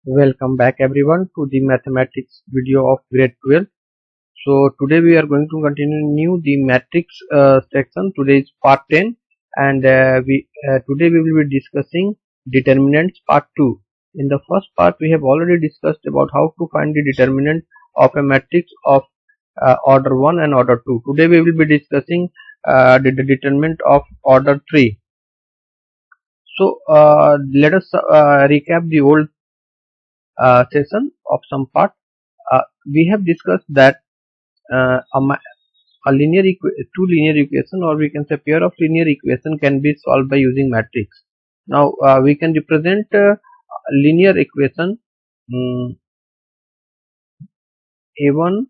Welcome back everyone to the mathematics video of grade 12. So today we are going to continue the matrix section. Today is part 10 and today we will be discussing determinants part 2. In the first part we have already discussed about how to find the determinant of a matrix of order 1 and order 2. Today we will be discussing the determinant of order 3. So let us recap the old session of some part. We have discussed that two linear equation, or we can say pair of linear equation, can be solved by using matrix. Now we can represent linear equation a1,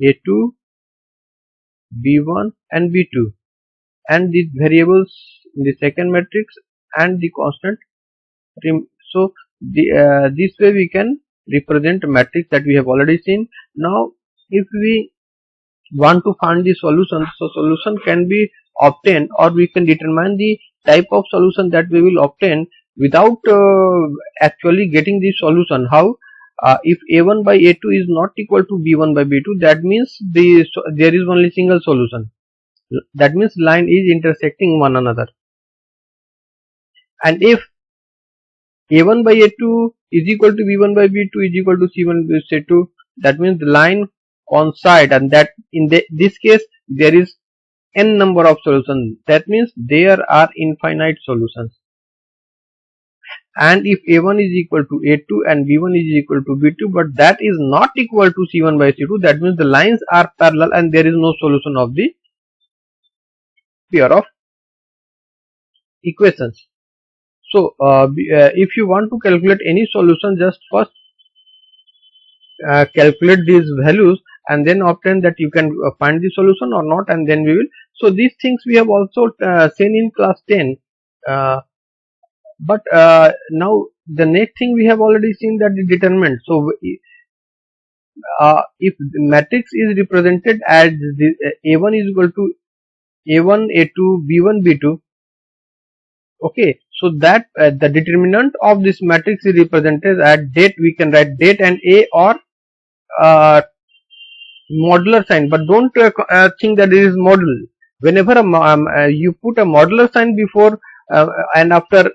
a2, b1 and b2, and the variables in the second matrix and the constant. So this way we can represent a matrix that we have already seen. Now if we want to find the solution, so solution can be obtained, or we can determine the type of solution that we will obtain without actually getting the solution. How? If a1 by a2 is not equal to b1 by b2, that means there is only single solution. That means line is intersecting one another. And if a1 by a2 is equal to b1 by b2 is equal to c1 by c2, that means the line coincide, and that in this case there is n number of solutions. That means there are infinite solutions. And if a1 is equal to a2 and b1 is equal to b2, but that is not equal to c1 by c2, that means the lines are parallel and there is no solution of the pair of equations. So if you want to calculate any solution, just first calculate these values and then obtain that you can find the solution or not, and then we will. So these things we have also seen in class 10, but now the next thing we have already seen, that the determinant. So if the matrix is represented as the a1 is equal to a1, a2, b1, b2, okay, so that the determinant of this matrix is represented at date. We can write date and a, or modular sign, but don't think that it is module. Whenever you put a modular sign before and after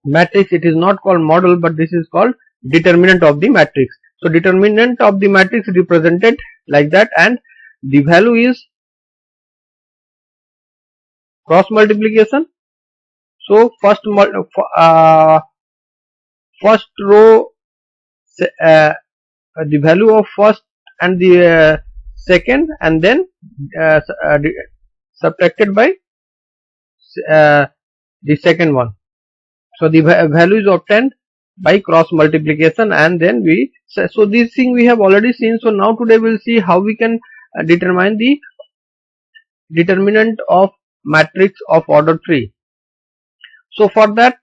matrix, it is not called module, but this is called determinant of the matrix. So determinant of the matrix is represented like that, and the value is cross multiplication. So first row, the value of first and the second, and then subtracted by the second one. So the value is obtained by cross multiplication, and then we, so this thing we have already seen. So now today we will see how we can determine the determinant of matrix of order 3. So for that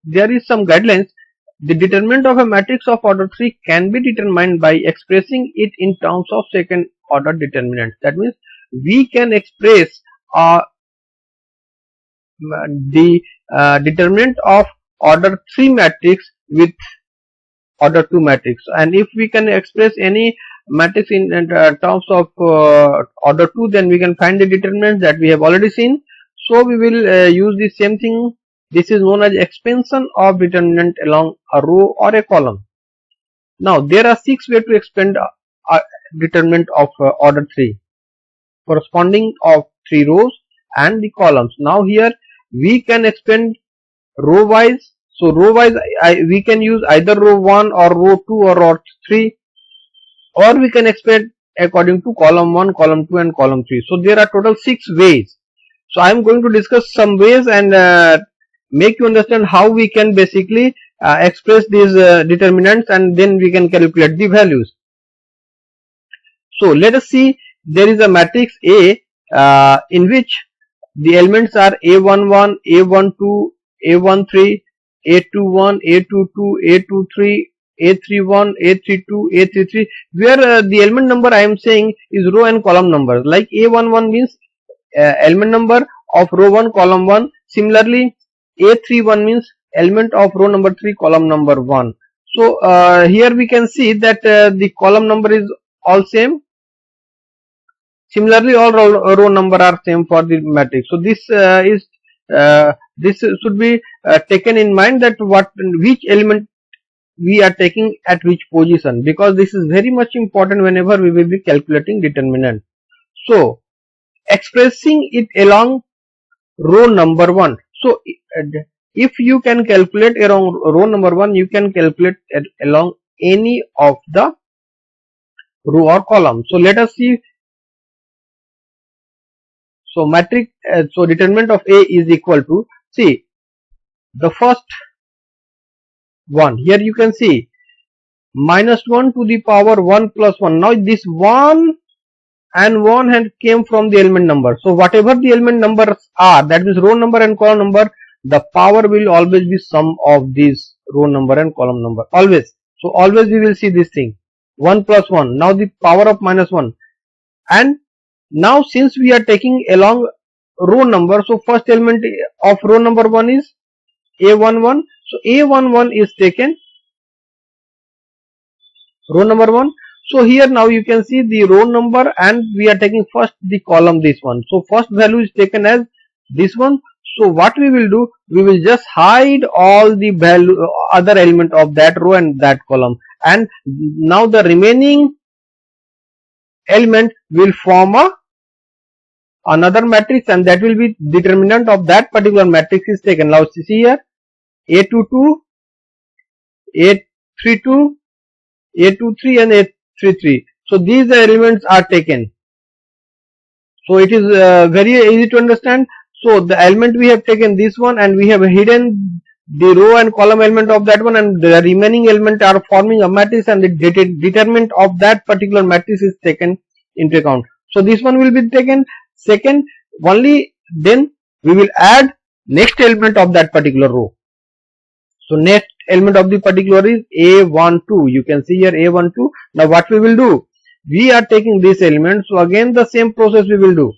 there is some guidelines. The determinant of a matrix of order 3 can be determined by expressing it in terms of second order determinants. That means we can express the determinant of order 3 matrix with order 2 matrix, and if we can express any matrix in terms of order 2, then we can find the determinants that we have already seen. So we will use the same thing. This is known as expansion of determinant along a row or a column. Now there are 6 ways to expand determinant of order 3, corresponding of 3 rows and the columns. Now here we can expand row wise. So row wise we can use either row 1 or row 2 or row 3, or we can expand according to column 1, column 2 and column 3. So there are total 6 ways. So I am going to discuss some ways and make you understand how we can basically express these determinants, and then we can calculate the values. So let us see, there is a matrix A in which the elements are a11, a12, a13, a21, a22, a23, a31, a32, a33, where the element number I am saying is row and column number. Like a11 means element number of row 1, column 1. Similarly, a31 means element of row number 3, column number 1. So here we can see that the column number is all same. Similarly, all row number are same for the matrix. So this this should be taken in mind, that which element we are taking at which position, because this is very much important whenever we will be calculating determinant. So expressing it along row number 1. So if you can calculate along row number 1, you can calculate along any of the row or column. So let us see. So matrix, so determinant of A is equal to, see, the first one here you can see minus 1 to the power 1 plus 1. Now this 1 and 1 had came from the element number. So whatever the element numbers are, that means row number and column number, the power will always be sum of these row number and column number, always. So always we will see this thing, 1 plus 1. Now the power of minus 1. And now since we are taking along row number, so first element of row number 1 is A11. So A11 is taken row number 1. So here now you can see the row number, and we are taking first the column, this one. So first value is taken as this one. So what we will do, we will just hide all the value other element of that row and that column, and now the remaining element will form another matrix, and that will be determinant of that particular matrix is taken. Now see here, A22, A32, A23 and A33. So these elements are taken. So it is very easy to understand. So the element we have taken this one, and we have hidden the row and column element of that one, and the remaining element are forming a matrix, and the determinant of that particular matrix is taken into account. So this one will be taken second only, then we will add next element of that particular row. So next element of the particular is A12. You can see here A12. Now what we will do, we are taking this element. So again the same process we will do.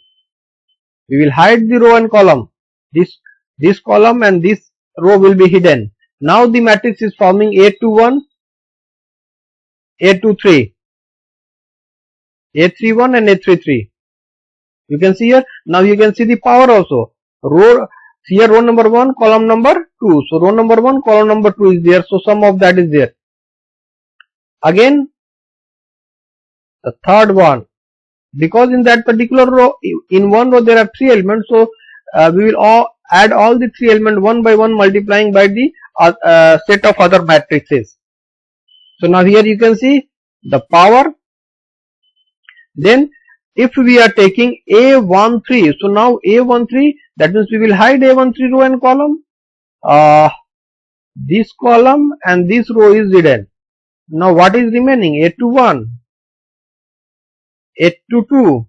We will hide the row and column. This column and this row will be hidden. Now the matrix is forming A21, A23, A31 and A33. You can see here. Now you can see the power also. Row here, row number 1, column number 2. So row number 1, column number 2 is there. So sum of that is there. Again the third one, because in that particular row, in one row there are 3 elements. So we will add all the 3 elements one by one, multiplying by the set of other matrices. So now here you can see the power. Then if we are taking A13, so now A13, that means we will hide A13 row and column. This column and this row is hidden. Now what is remaining? A21, A22,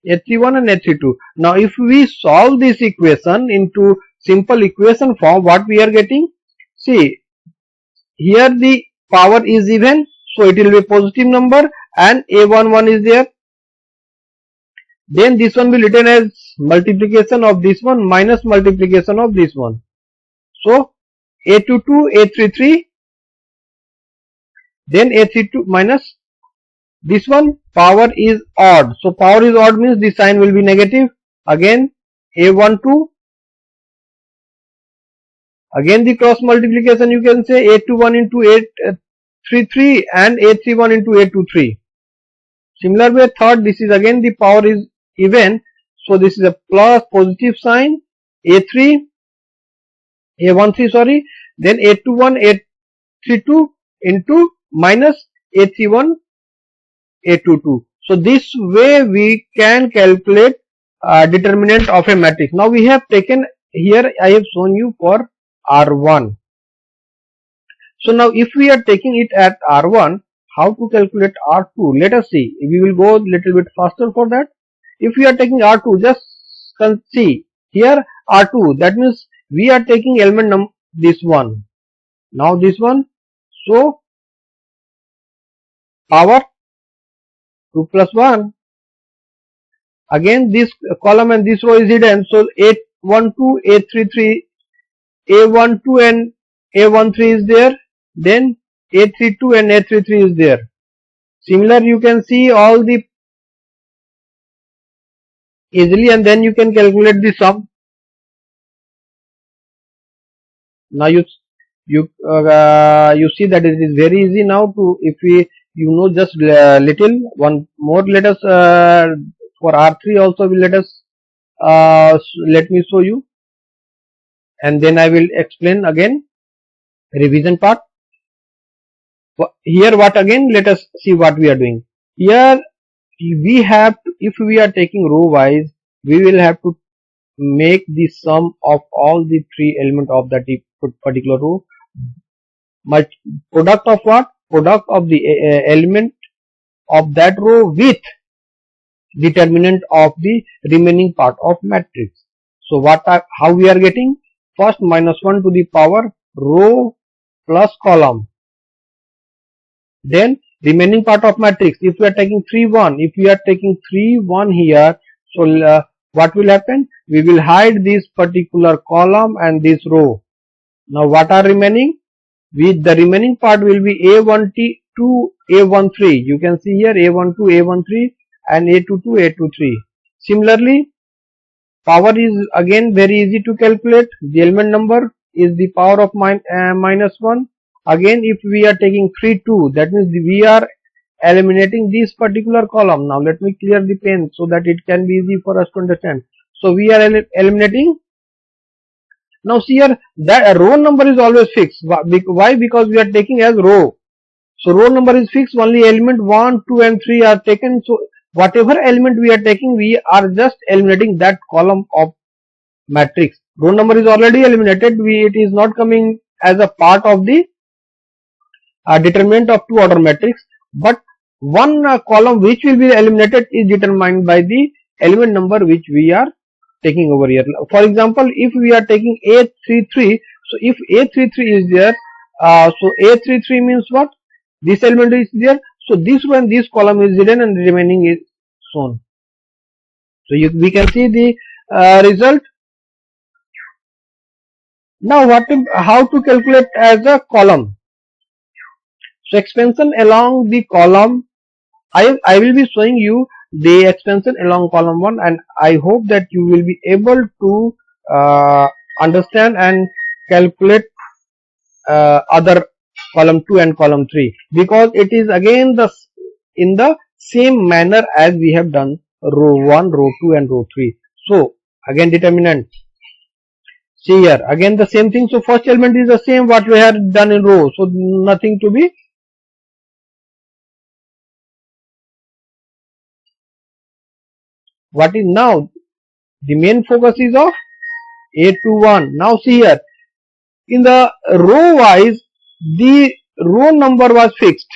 A31 and A32. Now if we solve this equation into simple equation form, what we are getting? See, here the power is even, so it will be a positive number, and A11 is there. Then this one will written as multiplication of this one minus multiplication of this one. So A22, A33, then A32 minus this one, power is odd. So power is odd means the sign will be negative. Again A12, again the cross multiplication, you can say A21 into A33 and A31 into A23. Similar way, third, this is again the power is even, so this is a plus positive sign. A13 sorry, then A21, A32 into minus A31, A22. So this way we can calculate determinant of a matrix. Now we have taken here, I have shown you for R1. So now if we are taking it at R1, how to calculate R2? Let us see. We will go a little bit faster for that. If we are taking R2, just see here R2, that means we are taking element this one. Now this one, so power 2 plus 1. Again this column and this row is hidden, so A12, A33 A12 and A13 is there, then A32 and A33 is there. Similar, you can see all the easily, and then you can calculate the sum. Now you see that it is very easy now to, if we just little one more, let us for R3 also let us let me show you, and then I will explain again revision part. Here what again, let us see what we are doing. Here we have to, if we are taking row wise, we will have to make the sum of all the three elements of that particular row. Product of what? Product of the element of that row with determinant of the remaining part of matrix. So how we are getting? First, -1 to the power row plus column. Then remaining part of matrix. If we are taking 3 1, if we are taking 3 1 here, so what will happen? We will hide this particular column and this row. Now what are remaining? With the remaining part will be A12, A13. You can see here A12, A13 and A22, A23. Similarly, power is again very easy to calculate. The element number is the power of -1. Again, if we are taking 3 2, that means we are eliminating this particular column. Now let me clear the pen so that it can be easy for us to understand. So we are eliminating. Now see here, that row number is always fixed. Why? Because we are taking as row. So row number is fixed, only element 1, 2 and 3 are taken. So whatever element we are taking, we are just eliminating that column of matrix. Row number is already eliminated. It is not coming as a part of the determinant of two order matrix, but one column which will be eliminated is determined by the element number which we are taking over here. For example, if we are taking A33, so if A33 is there, so A33 means what? This element is there, so this one, this column is hidden and the remaining is shown. So we can see the result. Now how to calculate as a column? So expansion along the column, I will be showing you the expansion along column 1, and I hope that you will be able to understand and calculate other column 2 and column 3, because it is again in the same manner as we have done row 1, row 2 and row 3. So again determinant. See here again the same thing. So first element is the same what we have done in row, so nothing to be. What is now? The main focus is of A21. Now see here, in the row wise, the row number was fixed,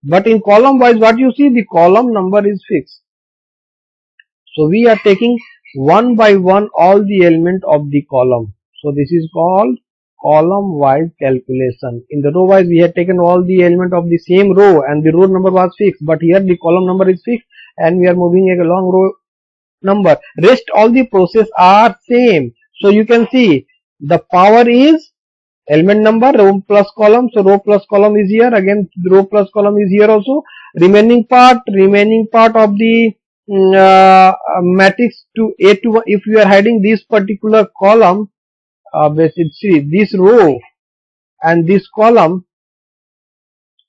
but in column wise, what you see, the column number is fixed. So we are taking one by one all the element of the column. So this is called column wise calculation. In the row wise, we had taken all the element of the same row and the row number was fixed, but here the column number is fixed and we are moving along row number. Rest all the process are same. So you can see the power is element number, row plus column. So row plus column is here, again row plus column is here also. Remaining part of the matrix to A2. If you are hiding this particular column, basically this row and this column,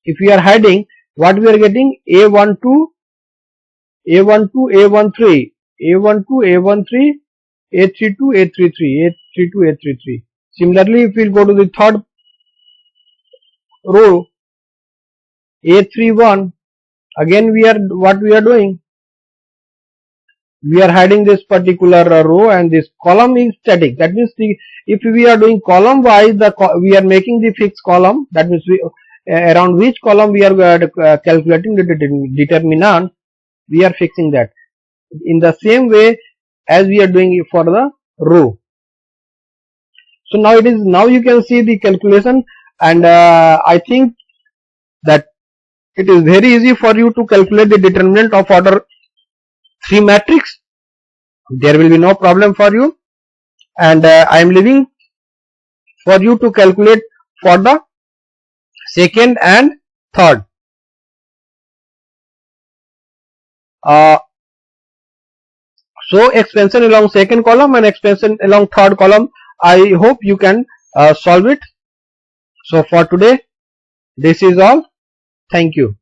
if we are hiding, what we are getting? A12, A13, A12, A13, A32, A33, A32, A33. Similarly, if we go to the third row, A31, again what we are doing? We are hiding this particular row and this column is static. That means if we are doing column wise, we are making the fixed column. That means around which column we are calculating the determinant, we are fixing that. In the same way as we are doing it for the row. So now you can see the calculation, and I think that it is very easy for you to calculate the determinant of order 3 matrix. There will be no problem for you, and I am leaving for you to calculate for the second and third. So expansion along second column and expansion along third column, I hope you can solve it. So for today, this is all. Thank you.